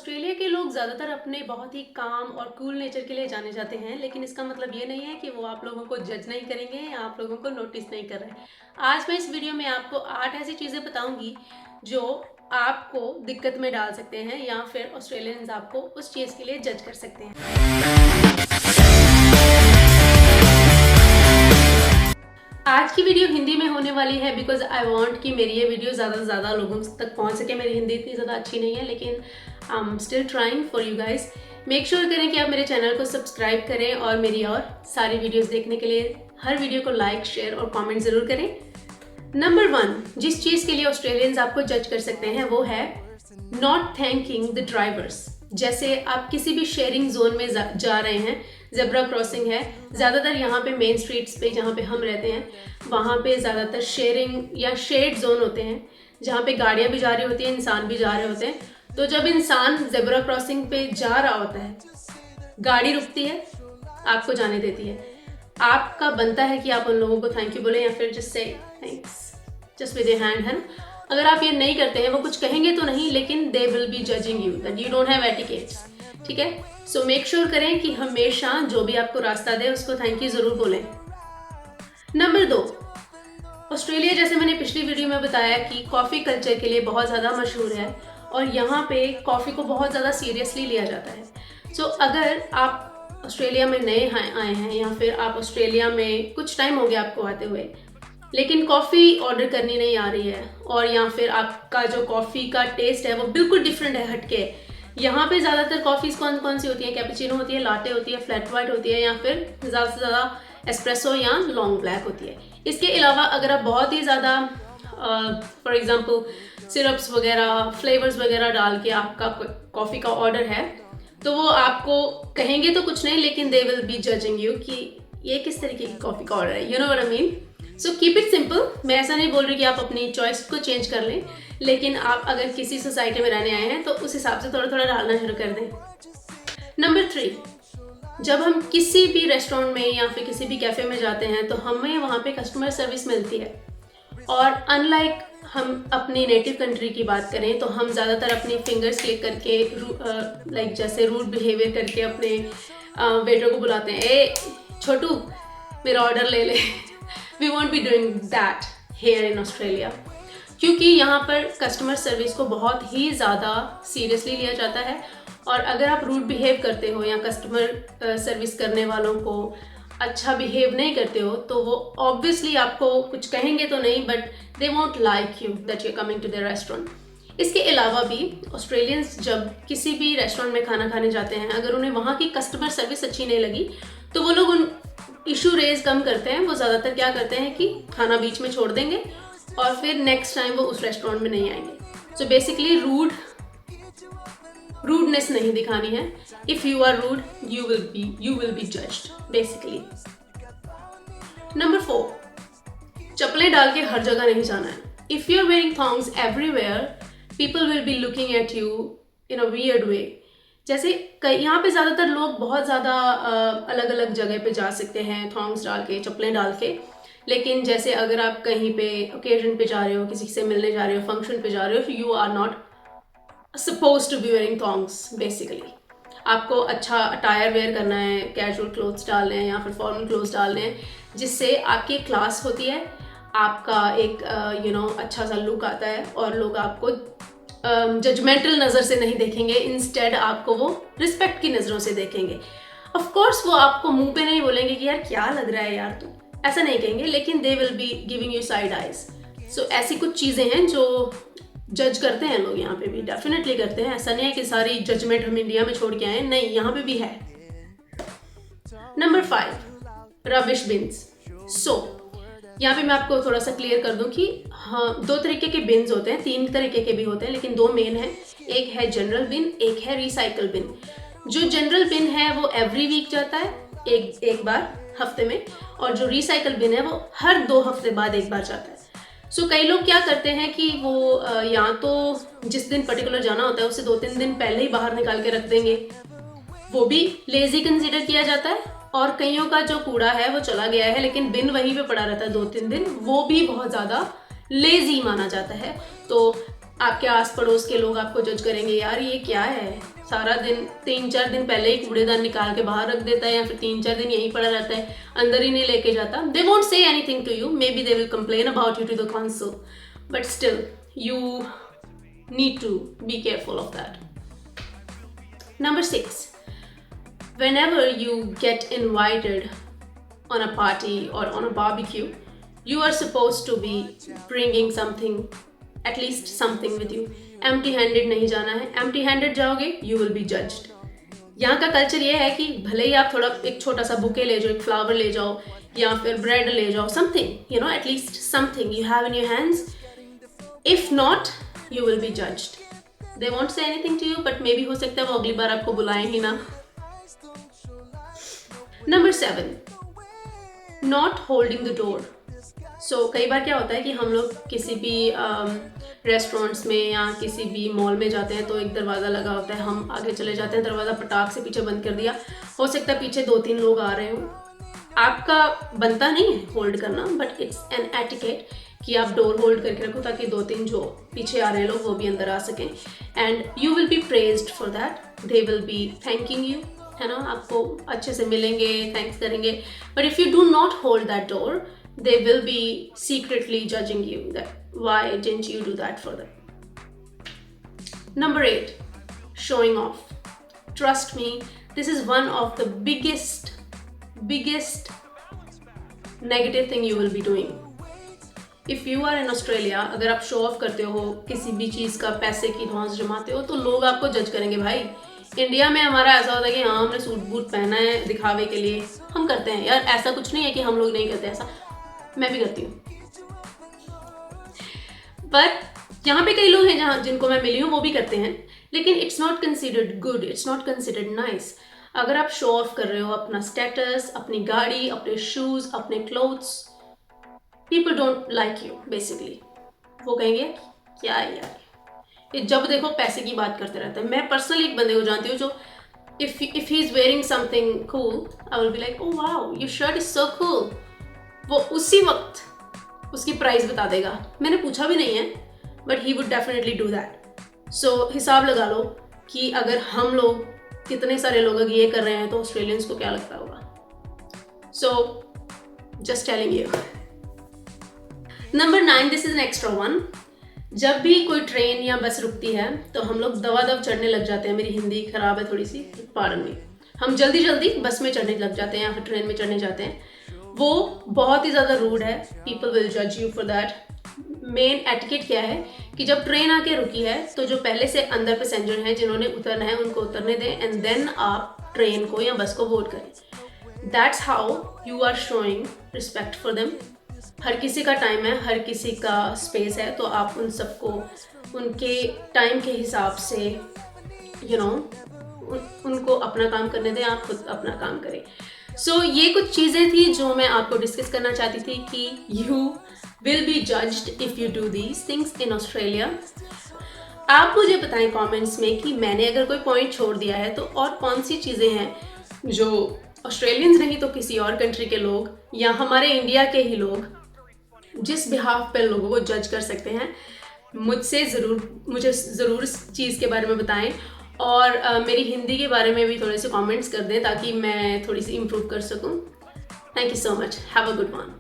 Australia के लोग ज़्यादातर अपने बहुत ही काम और कूल नेचर के लिए जाने जाते हैं, लेकिन इसका मतलब ये नहीं है कि वो आप लोगों को जज नहीं करेंगे या आप लोगों को नोटिस नहीं कर रहे हैं। आज मैं इस वीडियो में आपको 8 ऐसी चीज़ें बताऊंगी जो आपको दिक्कत में डाल सकते हैं या फिर ऑस्ट्रेलियंस आपको उस चीज़ के लिए जज कर सकते हैं। आज की वीडियो हिंदी में होने वाली है बिकॉज आई वॉन्ट कि मेरी ये वीडियो ज़्यादा से ज़्यादा लोगों तक पहुंच सके। मेरी हिंदी इतनी ज़्यादा अच्छी नहीं है, लेकिन I am still trying for you guys. Make sure करें कि आप मेरे चैनल को सब्सक्राइब करें और मेरी और सारी वीडियोस देखने के लिए हर वीडियो को लाइक, शेयर और कमेंट ज़रूर करें। नंबर 1, जिस चीज़ के लिए ऑस्ट्रेलियंस आपको जज कर सकते हैं वो है नॉट थैंकिंग द ड्राइवर्स। जैसे आप किसी भी शेयरिंग जोन में जा रहे हैं, ज़ेब्रा क्रॉसिंग है, ज़्यादातर यहाँ पे मेन स्ट्रीट्स पे जहाँ पे हम रहते हैं वहाँ पे ज़्यादातर शेयरिंग या शेड जोन होते हैं जहाँ पे गाड़ियाँ भी जा रही होती हैं, इंसान भी जा रहे होते हैं। तो जब इंसान ज़ेब्रा क्रॉसिंग पे जा रहा होता है, गाड़ी रुकती है, आपको जाने देती है, आपका बनता है कि आप उन लोगों को थैंक यू बोले या फिर just say thanks just with your hand, है ना। अगर आप ये नहीं करते हैं, वो कुछ कहेंगे तो नहीं, लेकिन they will B judging you that you don't have etiquettes. ठीक है, सो मेक श्योर करें कि हमेशा जो भी आपको रास्ता दे उसको थैंक यू जरूर बोलें। नंबर 2, ऑस्ट्रेलिया जैसे मैंने पिछली वीडियो में बताया कि कॉफ़ी कल्चर के लिए बहुत ज़्यादा मशहूर है और यहाँ पे कॉफ़ी को बहुत ज़्यादा सीरियसली लिया जाता है। सो अगर आप ऑस्ट्रेलिया में नए आए हैं या फिर आप ऑस्ट्रेलिया में कुछ टाइम हो गया आपको आते हुए, लेकिन कॉफ़ी ऑर्डर करनी नहीं आ रही है और या फिर आपका जो कॉफ़ी का टेस्ट है वो बिल्कुल डिफरेंट है, हटके। यहाँ पे ज़्यादातर कॉफ़ीज़ कौन कौन सी होती हैं? कैपेचिनो होती है, लाटे होती है, फ्लैट वाइट होती है या फिर ज़्यादा से ज़्यादा एस्प्रेसो या लॉन्ग ब्लैक होती है। इसके अलावा अगर आप बहुत ही ज़्यादा फॉर एग्जांपल सिरप्स वगैरह, फ्लेवर्स वगैरह डाल के आपका कॉफ़ी का ऑर्डर है तो वो आपको कहेंगे तो कुछ नहीं, लेकिन they will B judging you कि ये किस तरीके की कॉफ़ी का ऑर्डर है। You know what I mean. So keep it simple. मैं ऐसा नहीं बोल रही कि आप अपनी चॉइस को चेंज कर लें, लेकिन आप अगर किसी सोसाइटी में रहने आए हैं तो उस हिसाब से थोड़ा थोड़ा डालना शुरू कर दें। नंबर 3, जब हम किसी भी रेस्टोरेंट में या फिर किसी भी कैफ़े में जाते हैं तो हमें वहाँ पे कस्टमर सर्विस मिलती है और अनलाइक हम अपनी नेटिव कंट्री की बात करें तो हम ज़्यादातर अपनी फिंगर्स क्लिक करके लाइक जैसे रूड बिहेवियर करके अपने वेटर को बुलाते हैं, ए छोटू मेरा ऑर्डर ले ले। We won't be doing that here in Australia, क्योंकि यहाँ पर कस्टमर सर्विस को बहुत ही ज़्यादा सीरियसली लिया जाता है और अगर आप रूड बिहेव करते हो या कस्टमर सर्विस करने वालों को अच्छा बिहेव नहीं करते हो तो वो ऑब्वियसली आपको कुछ कहेंगे तो नहीं, but they won't like you that you coming to the restaurant. इसके अलावा भी ऑस्ट्रेलियंस जब किसी भी रेस्टोरेंट में खाना खाने जाते हैं, अगर उन्हें वहाँ की कस्टमर सर्विस अच्छी नहीं लगी तो वो लोग उन इशू रेज कम करते हैं। वो ज़्यादातर क्या करते हैं कि खाना बीच में छोड़ देंगे और फिर नेक्स्ट टाइम वो उस रेस्टोरेंट में नहीं आएंगे। सो बेसिकली रूडनेस नहीं दिखानी है। If you are rude you will be judged basically. Number 4, चप्पलें डाल के हर जगह नहीं जाना है। If you are wearing thongs everywhere people will be looking at you in a weird way. जैसे यहाँ पे ज़्यादातर लोग बहुत ज़्यादा अलग अलग जगह पे जा सकते हैं थॉन्ग्स डाल के, चप्पलें डाल के, लेकिन जैसे अगर आप कहीं पे ओकेजन पे जा रहे हो, किसी से मिलने जा रहे हो, फंक्शन पे जा रहे हो, you are not suppose to be wearing thongs. Basically आपको अच्छा अटायर वेयर करना है, कैजुअल क्लोथ्स डालने हैं या फिर फॉर्मल क्लोथ्स डालने हैं, जिससे आपकी क्लास होती है, आपका एक अच्छा सा लुक आता है और लोग आपको जजमेंटल नज़र से नहीं देखेंगे, इंस्टेड आपको वो रिस्पेक्ट की नज़रों से देखेंगे। ऑफ कोर्स वो आपको मुंह पे नहीं बोलेंगे कि यार क्या लग रहा है यार तू, ऐसा नहीं कहेंगे, लेकिन they will be giving you side eyes. So ऐसी कुछ चीज़ें हैं जो जज करते हैं लोग, यहाँ पे भी डेफिनेटली करते हैं। ऐसा नहीं है कि सारी जजमेंट हम इंडिया में छोड़ के आए, नहीं, यहाँ पे भी है। Number 5, rubbish beans. यहाँ पे मैं आपको थोड़ा सा क्लियर कर दूं कि हाँ, 2 तरीके के बिन्स होते हैं, 3 तरीके के भी होते हैं, लेकिन 2 मेन हैं। एक है जनरल बिन, एक है रिसाइकल बिन। जो जनरल बिन है वो एवरी वीक जाता है, एक बार हफ्ते में, और जो रिसाइकल बिन है वो हर 2 हफ्ते बाद एक बार जाता है। सो कई लोग क्या करते हैं कि वो या तो जिस दिन पर्टिकुलर जाना होता है उससे 2-3 दिन पहले ही बाहर निकाल के रख देंगे, वो भी लेजी कंसीडर किया जाता है। और कईयों का जो कूड़ा है वो चला गया है लेकिन बिन वहीं पे पड़ा रहता है 2-3 दिन, वो भी बहुत ज़्यादा लेजी माना जाता है। तो आपके आस पड़ोस के लोग आपको जज करेंगे, यार ये क्या है, सारा दिन 3-4 दिन पहले ही कूड़ेदान निकाल के बाहर रख देता है या फिर 3-4 दिन यहीं पड़ा रहता है, अंदर ही नहीं लेके जाता. They won't say anything to you, maybe they will complain about you to the council, but still you need to be careful of that. Number 6, whenever you get invited on a party or on a barbecue, you are supposed to be bringing something, at least something with you. empty handed नहीं जाना है. empty handed जाओगे you will be judged. यहाँ का culture ये है कि भले ही आप थोड़ा एक छोटा सा बुके ले जाओ, एक फ्लावर ले जाओ या फिर ब्रेड ले जाओ, something, you know, at least something you have in your hands. If not, you will be judged. They won't say anything to you, but maybe हो सकता है वो अगली बार आपको बुलाएं ही ना. Number 7, not holding the door. So कई बार क्या होता है कि हम लोग किसी भी रेस्टोरेंट्स में या किसी भी मॉल में जाते हैं तो एक दरवाज़ा लगा होता है, हम आगे चले जाते हैं, दरवाज़ा पटाख से पीछे बंद कर दिया, हो सकता है पीछे 2-3 लोग आ रहे हों, आपका बनता नहीं है होल्ड करना, बट इट्स एन एटिकेट कि आप डोर होल्ड करके रखो ताकि 2-3 जो पीछे आ रहे हैं लोग वो भी अंदर आ सकें. And you will B praised for that, they will B thanking you, है ना, आपको अच्छे से मिलेंगे, थैंक्स करेंगे. But if you do not hold that door, they will be secretly judging you that why didn't you do that for them. Number 8, showing off. Trust me, this is one of the biggest negative thing you will be doing. If you are in Australia, अगर आप show off करते हो किसी भी चीज़ का, पैसे की धौंस जमाते हो, तो लोग आपको जज करेंगे. भाई इंडिया में हमारा ऐसा होता है कि हाँ हमने सूट बूट पहना है दिखावे के लिए, हम करते हैं यार, ऐसा कुछ नहीं है कि हम लोग नहीं करते, ऐसा मैं भी करती हूँ. पर यहाँ पे कई लोग हैं जहाँ जिनको मैं मिली हूँ वो भी करते हैं, लेकिन it's not considered good, it's not considered nice. अगर आप शो ऑफ कर रहे हो अपना स्टेटस, अपनी गाड़ी, अपने शूज़, अपने clothes, people don't like you basically. वो कहेंगे क्या है यार, ये जब देखो पैसे की बात करते रहता है. मैं पर्सनली एक बंदे को जानती हूँ जो if he is wearing something cool, I will be like oh wow your shirt is so cool. वो उसी वक्त उसकी प्राइस बता देगा, मैंने पूछा भी नहीं है, but he would definitely do that. So हिसाब लगा लो कि अगर हम लोग, कितने सारे लोग अगर ये कर रहे हैं तो ऑस्ट्रेलियंस को क्या लगता होगा. So just telling you. Number 9, this is an extra one. जब भी कोई ट्रेन या बस रुकती है तो हम लोग दवा चढ़ने लग जाते हैं. मेरी हिंदी खराब है थोड़ी सी, पार्डन मी. हम जल्दी बस में चढ़ने लग जाते हैं या फिर ट्रेन में चढ़ने जाते हैं. वो बहुत ही ज़्यादा रूड है. पीपल विल जज you for that. Main etiquette क्या है कि जब ट्रेन आके रुकी है तो जो पहले से अंदर पैसेंजर हैं जिन्होंने उतरना है उनको उतरने दें, एंड देन आप ट्रेन को या बस को बोर्ड करें. That's how you are showing respect for them. हर किसी का टाइम है, हर किसी का स्पेस है, तो आप उन सबको उनके टाइम के हिसाब से यू नो उनको अपना काम करने दें, आप खुद अपना काम करें. सो ये कुछ चीज़ें थी जो मैं आपको डिस्कस करना चाहती थी कि you will be judged if you do these things in Australia. आप मुझे बताएं कमेंट्स में कि मैंने अगर कोई पॉइंट छोड़ दिया है तो और कौन सी चीज़ें हैं जो ऑस्ट्रेलियंस नहीं तो किसी और कंट्री के लोग या हमारे इंडिया के ही लोग जिस बिहाफ पर लोगों को जज कर सकते हैं. मुझे ज़रूर इस चीज़ के बारे में बताएं और मेरी हिंदी के बारे में भी थोड़े से कमेंट्स कर दें ताकि मैं थोड़ी सी इम्प्रूव कर सकूं. Thank you so much. Have a good one.